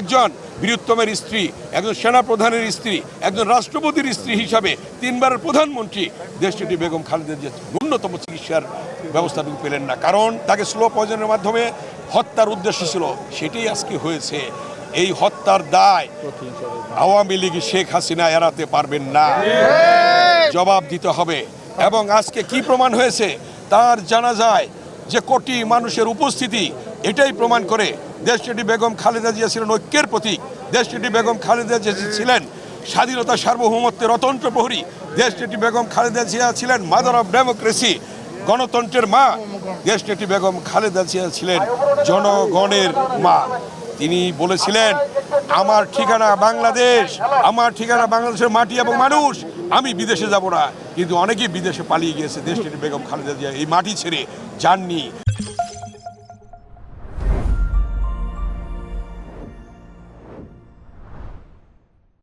একজন বীরুত্তমের স্ত্রী, একজন সেনাপ্রধানের স্ত্রী, একজন রাষ্ট্রপতির স্ত্রী হিসাবে 3বারের প্রধানমন্ত্রী দেশটি বেগম খালেদা জিয়া ন্যূনতম চিকিৎসার ব্যবস্থাটুকু পেলেন না, কারণ তাকে স্লো পয়জনের মাধ্যমে হত্যার উদ্দেশ্য ছিল। সেটাই আজকে হয়েছে। এই হত্যার দায় আওয়ামী লীগ শেখ হাসিনা এড়াতে পারবেন না, জবাব দিতে হবে। এবং আজকে কি প্রমাণ হয়েছে, তার জানা যায় যে কোটি মানুষের উপস্থিতি এটাই প্রমাণ করে দেশটি বেগম খালেদা জিয়া ছিলেন ঐক্যের প্রতীক। দেশটি বেগম খালেদা জিয়া ছিলেন স্বাধীনতা সার্বভৌমত্বের অতন্ত্র প্রহরী। দেশটি বেগম খালেদা জিয়া ছিলেন মাদার অফ ডেমোক্রেসি, গণতন্ত্রের মা। দেশটি বেগম খালেদা জিয়া ছিলেন জনগণের মা। তিনি বলেছিলেন, আমার ঠিকানা বাংলাদেশ, আমার ঠিকানা বাংলাদেশের মাটি এবং মানুষ, আমি বিদেশে যাব না। কিন্তু অনেকেই বিদেশে পালিয়ে গিয়েছে। দেশটি বেগম খালেদা জিয়া এই মাটি ছেড়ে যাননি।